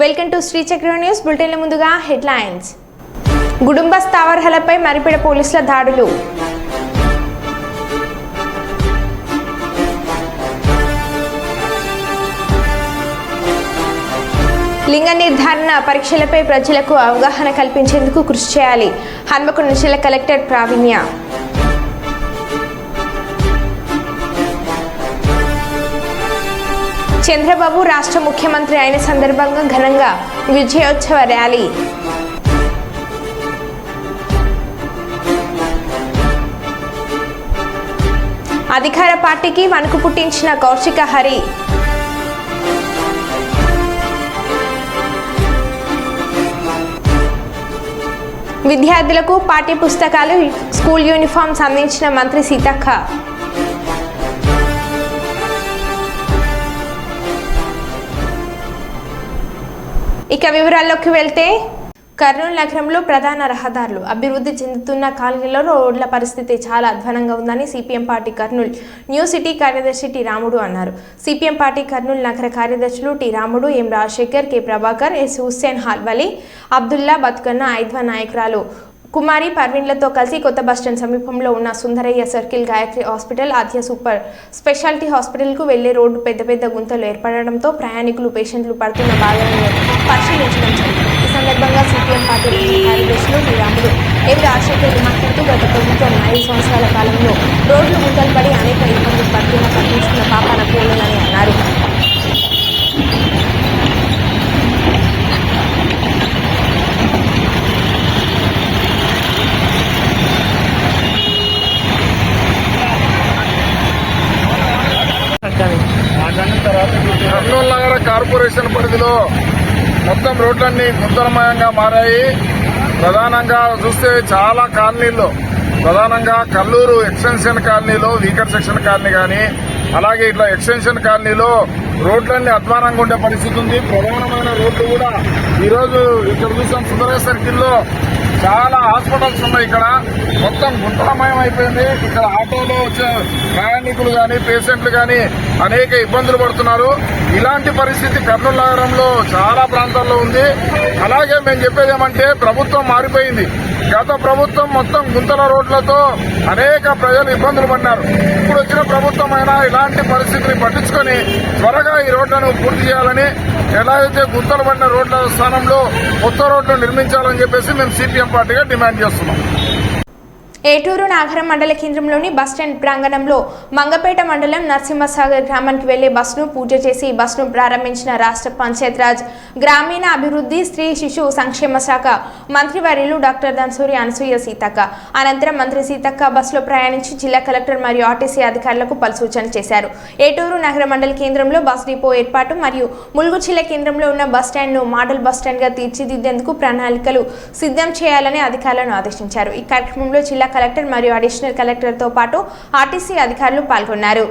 Welcome to Shri చక్ర news బులెటిన్ల ముందుగా headlines. Gudumba స్థావరాలపై Maripeda పోలీసుల దాడులు. లింగ నిర్ధారణ పరీక్షలపై ప్రజలకు అవగాహన కల్పించేందుకు కృషి చేయాలి. హన్మకొండ జిల్లా కలెక్టర్ ప్రావీణ్య. చంద్రబాబు రాష్ట్ర ముఖ్యమంత్రి అయిన సందర్భంగా ఘనంగా విజయోత్సవ ర్యాలీ. అధికార పార్టీకి వణుకు పుట్టించిన కౌశిక హరి. విద్యార్థులకు పాఠ్య పుస్తకాలు, స్కూల్ యూనిఫామ్స్ అందించిన మంత్రి సీతక్క. ఇక వివరాల్లోకి వెళ్తే, కర్నూలు నగరంలో ప్రధాన రహదారులు అభివృద్ధి చెందుతున్న కాలనీలో రోడ్ల పరిస్థితి చాలా అధ్వానంగా ఉందని CPM party Kurnool new city కార్యదర్శి టి రాముడు అన్నారు. సిపిఎం పార్టీ కర్నూలు నగర కార్యదర్శులు టి రాముడు, ఎం రాజశేఖర్, కె ప్రభాకర్, ఎస్ హుస్సేన్ హాల్వలి, అబ్దుల్లా, బతుకన్న, ఐద్వా నాయకురాలు కుమారి పర్వీన్లతో కలిసి కొత్త బస్టాండ్ సమీపంలో ఉన్న సుందరయ్య సర్కిల్, గాయత్రి హాస్పిటల్, ఆద్య సూపర్ స్పెషాలిటీ హాస్పిటల్కు వెళ్లే రోడ్డు పెద్ద గుంతలు ఏర్పడడంతో ప్రయాణికులు, పేషెంట్లు పడుతున్న బాధలను పరిశీలించడం జరిగింది. ఈ సందర్భంగా సిపిఎం పార్టీ కార్యదర్శులు టి రాముడు, ఎం రాజశేఖర్ మాట్లాడుతూ గత ప్రభుత్వం 5 సంవత్సరాల కాలంలో రోడ్లు గుంతలు పడి అనేక ఇబ్బందులు పడుతున్న పట్టించుకున్న పాపాన పోలేదని అన్నారు. కర్నూలు నగర కార్పొరేషన్ పరిధిలో మొత్తం రోడ్లన్నీ గుంతలమయంగా మారాయి. ప్రధానంగా చూస్తే చాలా కాలనీల్లో, ప్రధానంగా కల్లూరు ఎక్స్టెన్షన్ కాలనీలో, వీకర్ సెక్షన్ కాలనీ కానీ, అలాగే ఇట్లా ఎక్స్టెన్షన్ కాలనీలో రోడ్లన్నీ అధ్వానంగా ఉండే పరిస్థితి ఉంది. ప్రధానమైన రోడ్లు కూడా ఈరోజు ఇక్కడ చూసాం, సుందరయ్య సర్కిల్లో చాలా హాస్పిటల్స్ ఉన్నాయి. ఇక్కడ మొత్తం గుంతలమయం అయిపోయింది. ఇక్కడ ఆటోలో వచ్చే ప్రయాణికులు కానీ, పేషెంట్లు కానీ అనేక ఇబ్బందులు పడుతున్నారు. ఇలాంటి పరిస్థితి కర్నూలు నగరంలో చాలా ప్రాంతాల్లో ఉంది. అలాగే మేము చెప్పేది ఏమంటే, ప్రభుత్వం మారిపోయింది. గత ప్రభుత్వం మొత్తం గుంతల రోడ్లతో అనేక ప్రజలు ఇబ్బందులు పడినారు. ఇప్పుడు వచ్చిన ప్రభుత్వం అయినా ఇలాంటి పరిస్థితిని పట్టించుకొని త్వరగా ఈ రోడ్లను పూర్తి చేయాలని, ఎలా అయితే గుంతలు పడిన రోడ్ల స్థానంలో కొత్త రోడ్లు నిర్మించాలని చెప్పేసి మేము సిపిఎం పార్టీగా డిమాండ్ చేస్తున్నాం. ఏటూరు నాగరం మండల కేంద్రంలోని బస్టాండ్ ప్రాంగణంలో మంగపేట మండలం నరసింహసాగర్ గ్రామానికి వెళ్లే బస్సును పూజ చేసి బస్సును ప్రారంభించిన రాష్ట్ర పంచాయతీరాజ్, గ్రామీణ అభివృద్ధి, స్త్రీ శిశు సంక్షేమ శాఖ మంత్రివర్యులు డాక్టర్ ధనసూరి అనసూయ సీతక్క. అనంతరం మంత్రి సీతక్క బస్సులో ప్రయాణించి జిల్లా కలెక్టర్ మరియు ఆర్టీసీ అధికారులకు పలు సూచనలు చేశారు. ఏటూరు నగర మండల కేంద్రంలో బస్ డిపో ఏర్పాటు మరియు ములుగు జిల్లా కేంద్రంలో ఉన్న బస్టాండ్ను మోడల్ బస్టాండ్గా తీర్చిదిద్దేందుకు ప్రణాళికలు సిద్ధం చేయాలని అధికారులను ఆదేశించారు. ఈ కార్యక్రమంలో జిల్లా కలెక్టర్ మరియు అడిషనల్ కలెక్టర్తో పాటు ఆర్టీసీ అధికారులు పాల్గొన్నారు.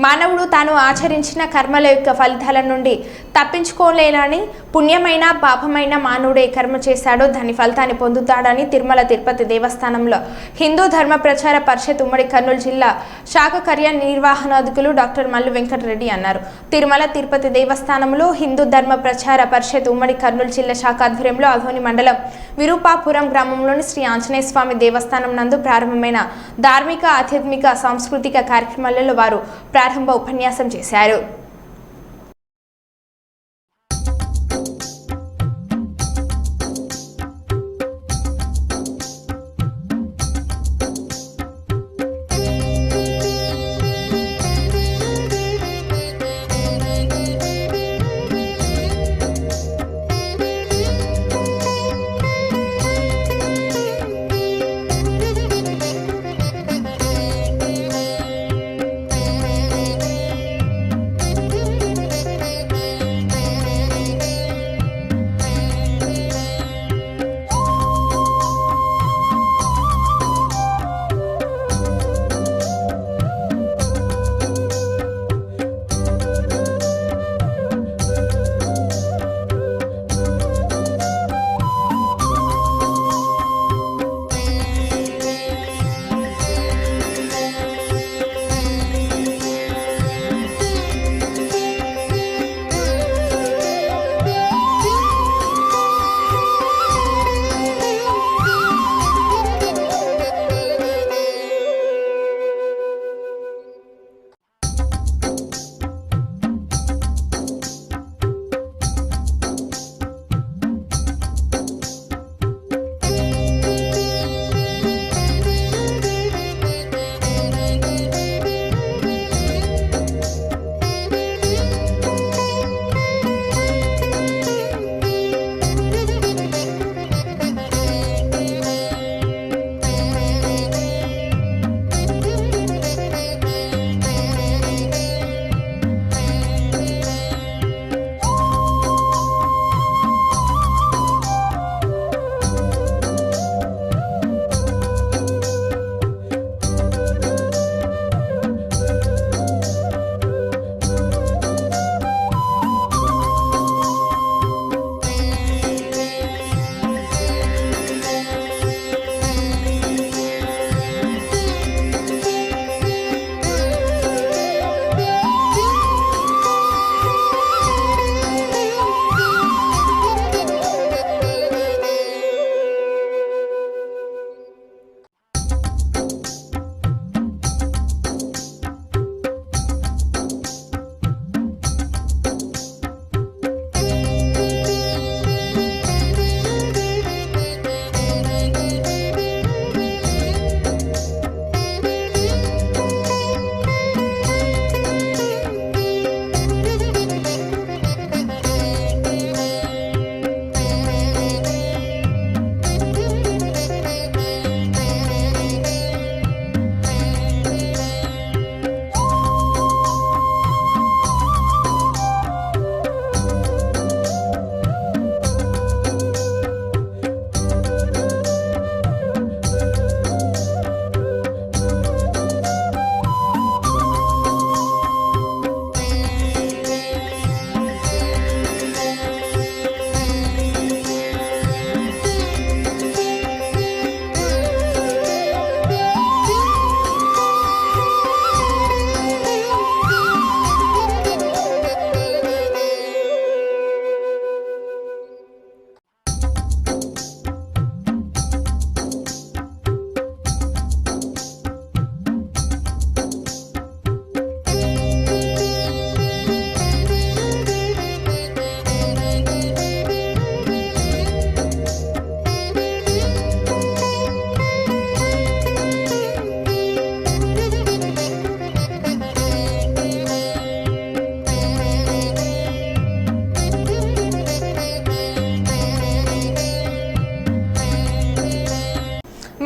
మానవుడు తాను ఆచరించిన కర్మల యొక్క ఫలితాల నుండి తప్పించుకోలేనని, పుణ్యమైన పాపమైన మానవుడే కర్మ చేశాడో దాని ఫలితాన్ని పొందుతాడని తిరుమల తిరుపతి దేవస్థానంలో హిందూ ధర్మ ప్రచార పరిషత్ ఉమ్మడి కర్నూలు జిల్లా శాఖ కార్యనిర్వహణాధికారులు డాక్టర్ మల్లు వెంకటరెడ్డి అన్నారు. తిరుమల తిరుపతి దేవస్థానంలో హిందూ ధర్మ ప్రచార పరిషత్ ఉమ్మడి కర్నూలు జిల్లా శాఖ ఆధ్వర్యంలో ఆధోని మండలం విరూపాపురం గ్రామంలోని శ్రీ ఆంజనేయ స్వామి దేవస్థానం నందు ప్రారంభమైన ధార్మిక, ఆధ్యాత్మిక, సాంస్కృతిక కార్యక్రమాలలో వారు ప్రారంభ ఉపన్యాసం చేశారు.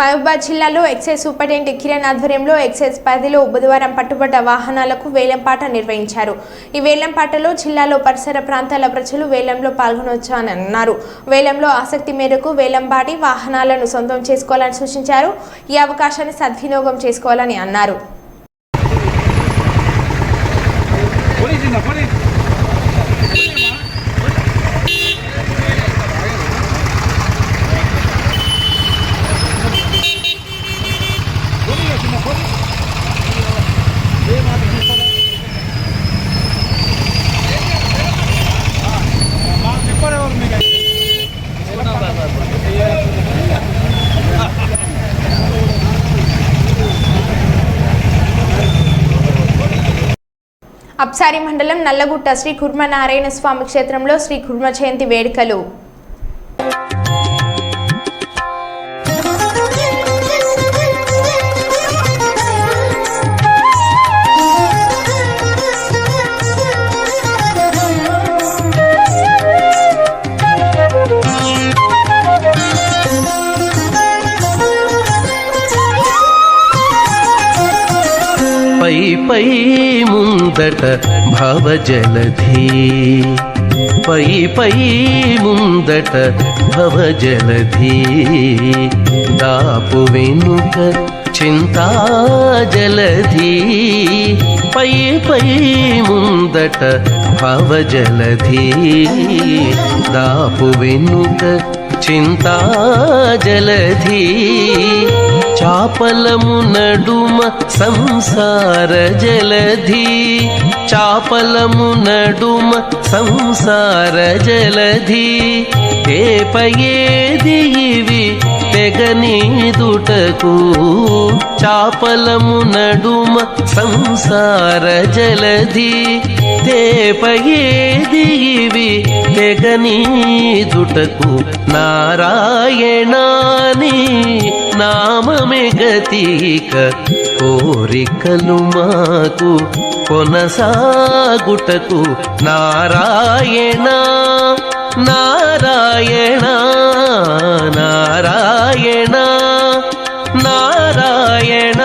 మహబూబాబాద్ జిల్లాలో ఎక్సైజ్ సూపరింటెండెంట్ కిరణ్ ఆధ్వర్యంలో ఎక్సైజ్ పరిధిలో బుధవారం పట్టుబడ్డ వాహనాలకు వేలంపాట నిర్వహించారు. ఈ వేలంపాటలో జిల్లాలో పరిసర ప్రాంతాల ప్రజలు వేలంలో పాల్గొనవచ్చని అన్నారు. వేలంలో ఆసక్తి మేరకు వేలంపాటి వాహనాలను సొంతం చేసుకోవాలని సూచించారు. ఈ అవకాశాన్ని సద్వినియోగం చేసుకోవాలని అన్నారు. అప్సారి మండలం నల్లగుట్ట శ్రీ కుర్మ నారాయణ స్వామి క్షేత్రంలో శ్రీ కుర్మ జయంతి వేడుకలు. పై ముందట భవజలధి పై ముందట భవజలధి దాపు వెనుక చింతా జలధి పై ముందట భవజలధి దాపు వెనుక చింతా జలధి చాపలము నడుమ సంసార జలధి చాపలము నడుమ సంసార జలధి తేపయేది ఇవి తెగనీదుటకు చాపలము నడుమ సంసార జలధి తేపయేది ఇవి తెగనీదుటకు నారాయణాని నామమే గతిక కోరికలు మాకు కొనసాగుటకు నారాయణ నారాయణ నారాయణ నారాయణ.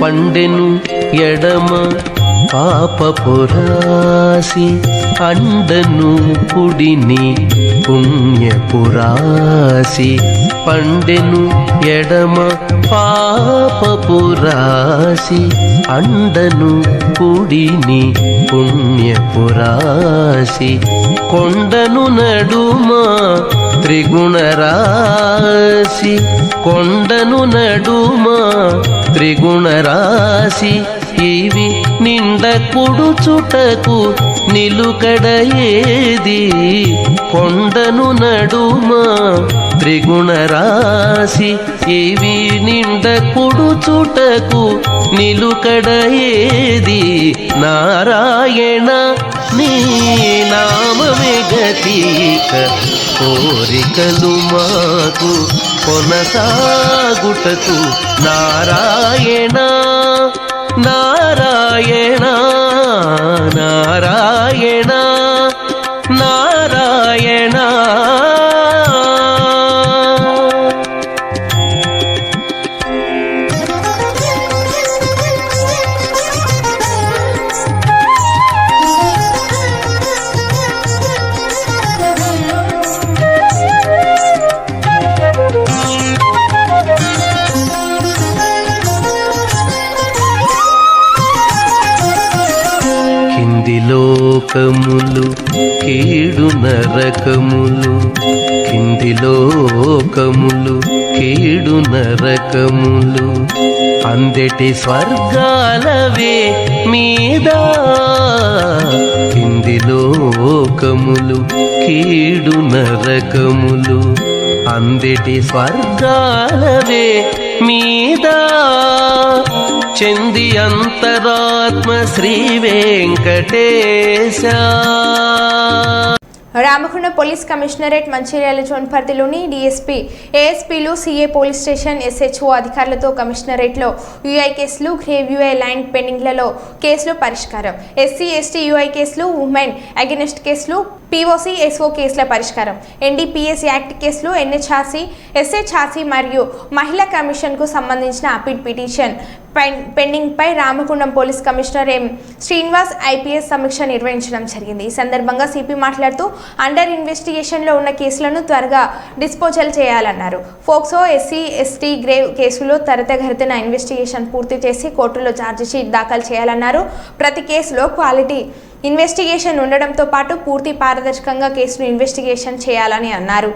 పండెను ఎడమ పాపపురాసి అండను కుడిని పుణ్యపురాసి పండెను ఎడమ పాపపురాసి అండను కుడిని పుణ్యపురాసి కొండను నడుమ త్రిగుణరాశి కొండను నడుమ త్రిగుణరాశి ఇవి నిండ కుడుచుటకు నిలుకడ ఏది కొండను నడుమ త్రిగుణరాశి ఇవి నిండ కుడుచుటకు నిలుకడ ఏది నారాయణ నీ నామమే గతిక కోరికలు మాకు కొనసాగుటకు నారాయణ నారాయణ నారాయణ నారాయణ. లోకములు కీడు నరకములు కింది లోకములు కీడు నరకములు అందెటి స్వర్గాలవే మీద కింది లోకములు కీడు నరకములు అందెటి స్వర్గాలవే మీద చెంది అంతరాత్మ Shri Venkatesha. Ramagundam police commissionerate Mancherial zone పరిధిలోని డీఎస్పీ ఏఎస్పీలు సీఏ పోలీస్ స్టేషన్ ఎస్హెచ్ఓ అధికారులతో కమిషనరేట్లో యూఐ కేసులు గ్రేవ్ యూఐ లైన్ పెండింగ్లలో కేసులు పరిష్కారం ఎస్సీ ఎస్టీ యూఐ కేసులు ఉమెన్ అగెనిస్ట్ కేసులు పీఓసీ ఎస్ఓ కేసుల పరిష్కారం ఎన్డీపీఎస్ యాక్ట్ కేసులు ఎన్హెచ్ఆర్సీ ఎస్హెచ్ఆర్సీ మరియు మహిళా కమిషన్కు సంబంధించిన అపీల్ పిటిషన్ పెండింగ్ పై Ramagundam police commissioner M Srinivas IPS సమీక్ష నిర్వహించడం జరిగింది. ఈ సందర్భంగా సిపి మాట్లాడుతూ అండర్ ఇన్వెస్టిగేషన్లో ఉన్న కేసులను త్వరగా డిస్పోజల్ చేయాలన్నారు. ఫోక్సో ఎస్సీ ఎస్టీ గ్రేవ్ కేసులో త్వరితగతిన ఇన్వెస్టిగేషన్ పూర్తి చేసి కోర్టులో ఛార్జిషీట్ దాఖలు చేయాలన్నారు. ప్రతి కేసులో క్వాలిటీ ఇన్వెస్టిగేషన్ ఉండడంతో పాటు పూర్తి పారదర్శకంగా కేసును ఇన్వెస్టిగేషన్ చేయాలని అన్నారు.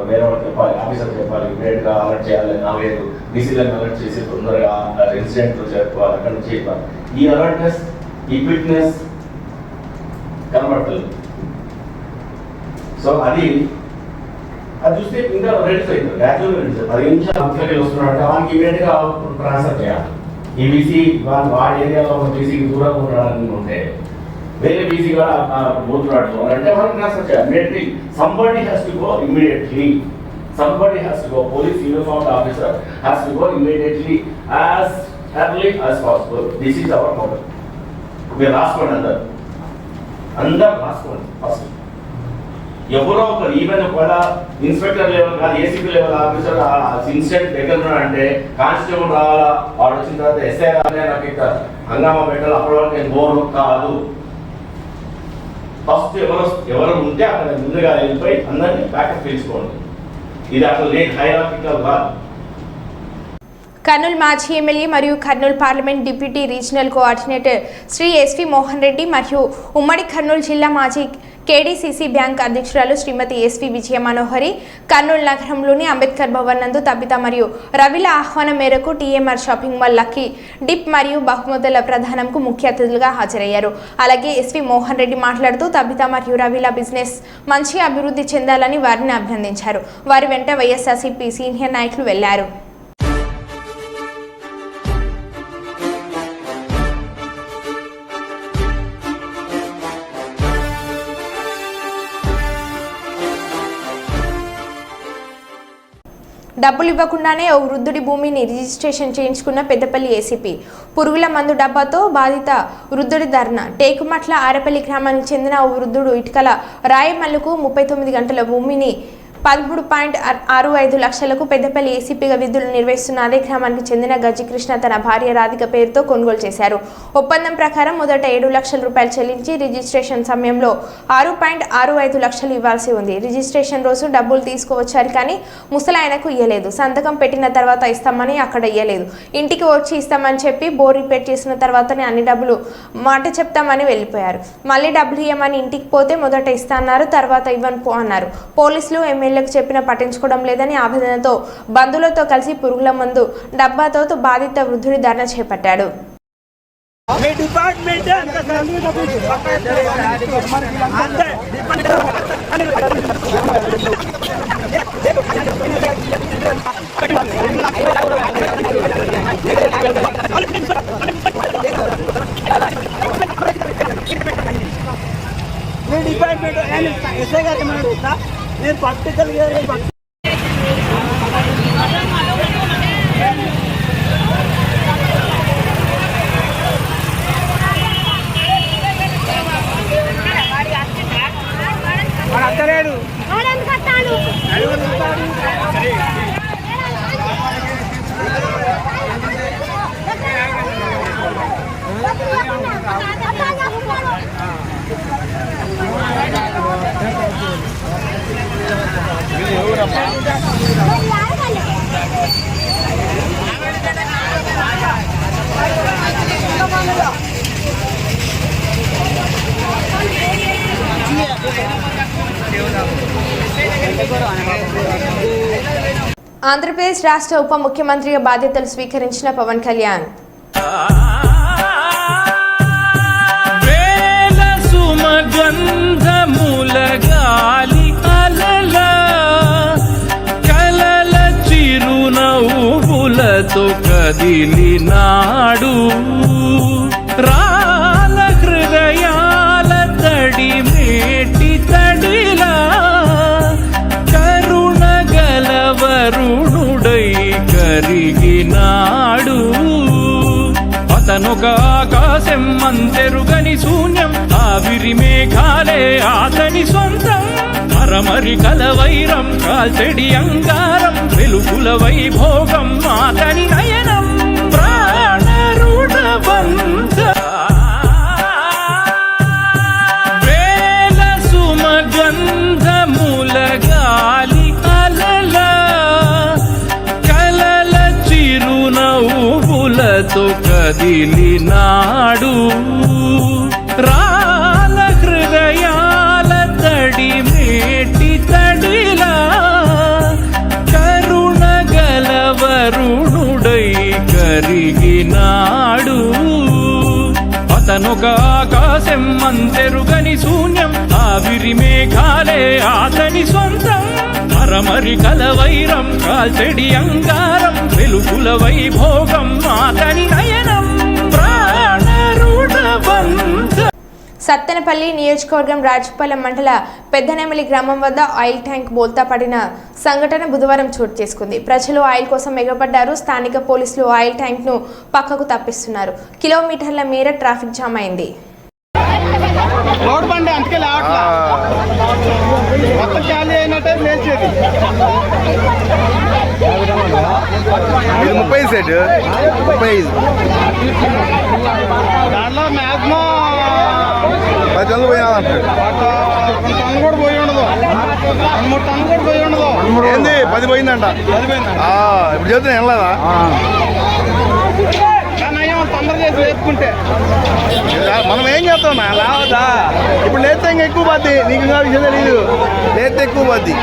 వేరే వాళ్ళు చెప్పాలి, ఆఫీసర్ చెప్పాలి, ఇమీడియట్ గా అలర్ట్ చేయాలి, 4 బీసీలను అలర్ట్ చేసి తొందరగా ఇన్సిడెంట్ చెప్పాలి, అక్కడ నుంచి చెప్పాలి. ఈ అలర్ట్నెస్, ఈ క్విక్నెస్ కనబడలేదు. సో అది చూస్తే ఇంకా రెడ్యూస్ అవుతుంది, గ్రాడ్యువల్ రెడ్యూస్. 10 నిమిషాలు అంతలోకి వస్తున్నాడు, వానికి ఇమీడియట్ గా ట్రాన్స్ఫర్ చేయాలి. ఈ బీసీ వాడి ఏరియాలో ఉన్న బీసీకి దూరంగా ఉన్నాడని ఉంటే వేరే బీసీ కూడా పోతున్నాడు అంటే మనం ట్రాన్స్ఫర్ చేయాలి. Immediately somebody has to go immediately. Somebody has to go. Police uniformed officer has to go immediately as early as possible. This is our model. We last one under last one first. ఎవరో ఒకరు even ఒకవేళ inspector level కాదు, ACP level officer incident దగ్గర ఉన్నాడంటే constable రావాలా, వాడు వచ్చిన తర్వాత ఎస్ఐ రావాలనే నాకు ఇక్కడ హంగామా పెట్టాలి. అప్పటి వరకు నేను బోర్ కాదు. ఫస్ట్ ఎవరు ఉంటే అక్కడ ముందుగా వెళ్ళిపోయి అందరినీ బ్యాకప్ తీసుకోండి. ఇది అసలు నేను హైరార్కికల్ కాదు. కర్నూలు మాజీ ఎమ్మెల్యే మరియు Kurnool parliament deputy regional coordinator Shri SV Mohan Reddy మరియు ఉమ్మడి కర్నూలు జిల్లా మాజీ కేడీసీసీ బ్యాంక్ అధ్యక్షురాలు శ్రీమతి ఎస్వి విజయ మనోహరి కర్నూలు నగరంలోని అంబేద్కర్ భవన్ నందు తబిత మరియు రవిల ఆహ్వానం మేరకు TMR shopping mall lucky dip మరియు బహుమతుల ప్రదానంకు ముఖ్య అతిథులుగా హాజరయ్యారు. అలాగే ఎస్వి మోహన్ రెడ్డి మాట్లాడుతూ తబిత మరియు రవిల బిజినెస్ మంచి అభివృద్ధి చెందాలని వారిని అభినందించారు. వారి వెంట వైఎస్ఆర్సీపీ సీనియర్ నాయకులు వెళ్లారు. డబ్బులు ఇవ్వకుండానే ఓ వృద్ధుడి భూమిని రిజిస్ట్రేషన్ చేయించుకున్న పెద్దపల్లి ఏసీపీ. పురుగుల మందు డబ్బాతో బాధిత వృద్ధుడి ధర్నా. టేకుమట్ల ఆరపల్లి గ్రామానికి చెందిన ఓ వృద్ధుడు ఇటుకల రాయమల్లుకు 39 గంటల భూమిని 13.65 లక్షలకు పెద్దపల్లి ఏసీపీగా విధులు నిర్వహిస్తున్న అదే గ్రామానికి చెందిన గజ్జికృష్ణ తన భార్య రాధిక పేరుతో కొనుగోలు చేశారు. ఒప్పందం ప్రకారం మొదట 7 లక్షల రూపాయలు చెల్లించి రిజిస్ట్రేషన్ సమయంలో 6.65 లక్షలు ఇవ్వాల్సి ఉంది. రిజిస్ట్రేషన్ రోజు డబ్బులు తీసుకువచ్చారు కానీ ముసలాయనకు ఇయ్యలేదు. సంతకం పెట్టిన తర్వాత ఇస్తామని అక్కడ ఇయ్యలేదు. ఇంటికి వచ్చి ఇస్తామని చెప్పి బోర్ రిపేర్ చేసిన తర్వాతనే అన్ని డబ్బులు మాట చెప్తామని వెళ్ళిపోయారు. మళ్ళీ డబ్బులు ఇవ్వమని ఇంటికి పోతే మొదట ఇస్తా అన్నారు, తర్వాత ఇవ్వను పో అన్నారు. పోలీసులు ఎమ్మెల్యేలకు చెప్పినా పట్టించుకోవడం లేదని ఆవేదనతో బంధువులతో కలిసి పురుగుల మందు డబ్బాతో బాధిత వృద్ధుడి ధర్నా చేపట్టాడు. నేను పట్టుకెళ్ళి అత్తలేడు ఆంధ్రప్రదేశ్ రాష్ట్ర ఉప ముఖ్యమంత్రిగా బాధ్యతలు స్వీకరించిన పవన్ కళ్యాణ్ గంధములగాలి అలల కలల చిరునవ్వులతో కదిలినాడు రాల హృదయాల తడి మేటి తడిలా కరుణ గలవరుణుడై కరిగినాడు అతనొక ఆకాశం అంతెరుగని శూన్యం ఆవిరి మేఘాలే అతని సొంతం మరమరి కలవైరం కాల్చెడి అంగారం వెలుగుల వైభోగం అతని నయనం ప్రాణరుడవంత వేల సుమగంధముల గాలి అలల కదిలినాడు రాల హృదయాల తడి మేటి తడిలా కరుణ గలవరుణుడై కరిగినాడు అతనొక ఆకాశం అంతెరుగని శూన్యం ఆవిరి మేఘాలే అతని సొంతం మరమరి కలవైరం కాల్చెడి అంగారం వెలుగుల వైభోగం అతని నయనం ప్రాణరుడబంధ. సత్తెనపల్లి నియోజకవర్గం రాజుపాలెం మండల పెద్దనెమిలి గ్రామం వద్ద ఆయిల్ ట్యాంక్ బోల్తా పడిన సంఘటన బుధవారం చోటు చేసుకుంది. ప్రజలు ఆయిల్ కోసం ఎగబడ్డారు. స్థానిక పోలీసులు ఆయిల్ ట్యాంక్ ను పక్కకు తప్పిస్తున్నారు. కిలోమీటర్ల మేర ట్రాఫిక్ జామ్ అయింది. రోడ్ బండి అందుకే లావట్లా మొత్తం ఖాళీ అయినట్టే లేచేది 30 సెట్ 35 దాంట్లో మ్యాక్సిమం 10 టన్నులు పోయినాదంటాడు. టన్ను కూడా పోయి ఉండదు 3 టన్ను కూడా పోయి ఉండదు. ఏంది 10 పోయిందంట. ఇప్పుడు చెప్తున్నా వెళ్ళదా తొందర చేసి వేసుకుంటే మనం ఏం చేస్తాం లావదా. ఇప్పుడు లేస్తే ఇంకా ఎక్కువ పోద్ది. నీకు ఇంకా విషయం తెలీదు. లేస్తే ఎక్కువ పోద్ది.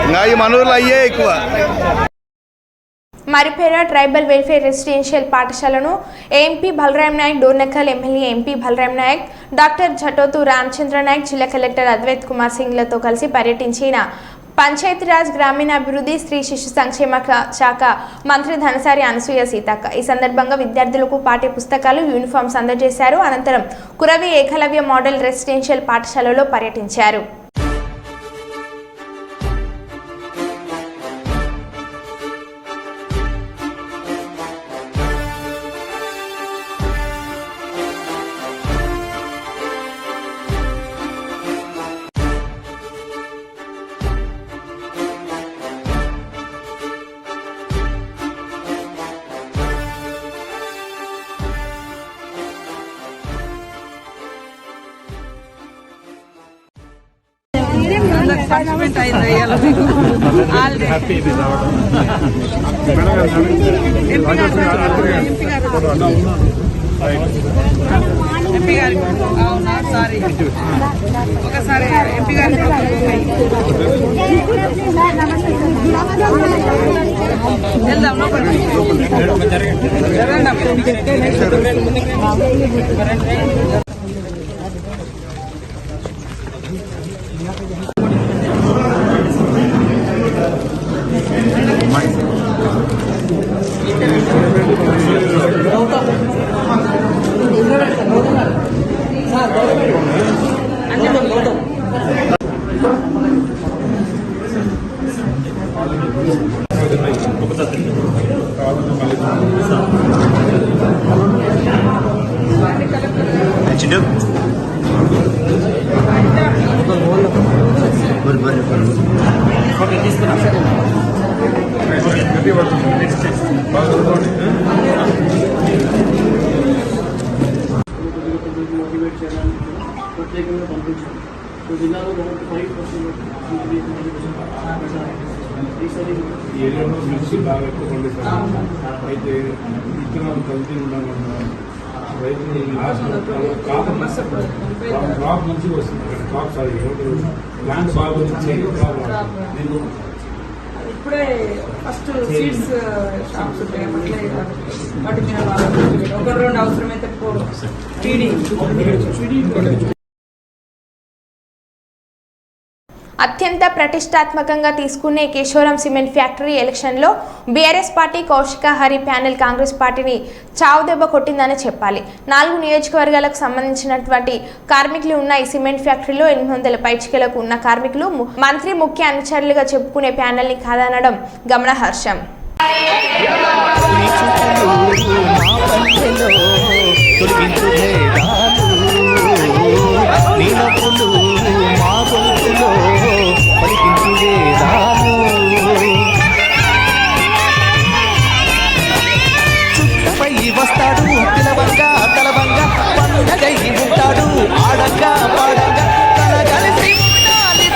ఇంకా ఈ మన ఊర్లో అయ్యే ఎక్కువ. మరిపేర ట్రైబల్ వెల్ఫేర్ రెసిడెన్షియల్ పాఠశాలను MP Balaram Naik, Dornakal MLA MP Balaram Naik, doctor Jatothu Ramachandra Naik, జిల్లా కలెక్టర్ అద్వైత్ కుమార్ సింగ్లతో కలిసి పర్యటించిన పంచాయతీరాజ్ గ్రామీణాభివృద్ధి స్త్రీ శిశు సంక్షేమ శాఖ మంత్రి ధనసారి అనసూయ సీతక్క. ఈ సందర్భంగా విద్యార్థులకు పాఠ్య పుస్తకాలు, యూనిఫామ్స్ అందజేశారు. అనంతరం కురవి ఏకలవ్య మోడల్ రెసిడెన్షియల్ పాఠశాలలో పర్యటించారు. ఎంపీ గారికి అవునా సారీ ఒకసారి ఎంపీ గారికి వెళ్దాం ప్రత్యేకంగా పంపించాం. సో జిల్లాలో 5% ఈ ఏరియాలో మిర్చి బాగా ఎక్కువ పండిస్తారు. అయితే విత్తనాలు కల్తీ ఉండడం రైతులు క్రాప్ మంచిగా వస్తుంది. క్రాప్ సారీ ప్లాంట్ బాగా ఇప్పుడే ఫస్ట్ సీడ్స్ షాప్స్ ఉంటాయి వాటి మీద ఒక 2 అవసరమైతే అత్యంత ప్రతిష్టాత్మకంగా తీసుకునే కేశవరం సిమెంట్ ఫ్యాక్టరీ ఎలక్షన్లో BRS party Kaushika Hari panel Congress పార్టీని చావుదెబ్బ కొట్టిందని చెప్పాలి. 4 నియోజకవర్గాలకు సంబంధించినటువంటి కార్మికులు ఉన్న ఈ సిమెంట్ ఫ్యాక్టరీలో 800 పైచికలకు ఉన్న కార్మికులు మంత్రి ముఖ్య అనుచరులుగా చెప్పుకునే ప్యానెల్ని కాదనడం గమనార్హం. చుట్టపై వస్తాడు పిలవంగా తలవంగా పండగై ఉంటాడు ఆడంగా పాడంగా తన కలిసి ఉండాలి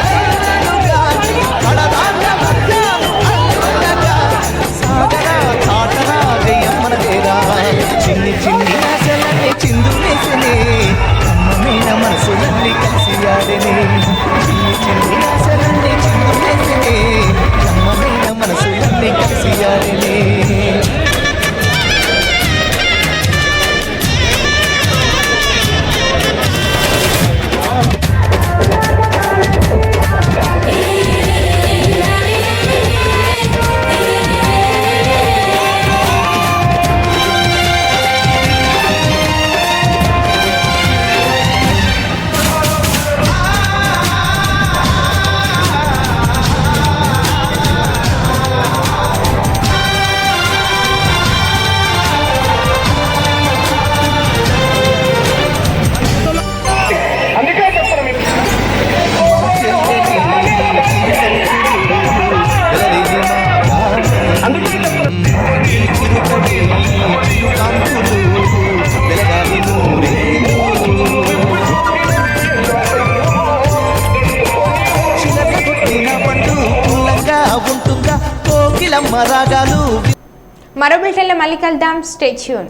ప్రేమ రాగాలు మరో బిల్టన్లో మళ్ళీ కలుద్దాం. Stay tune.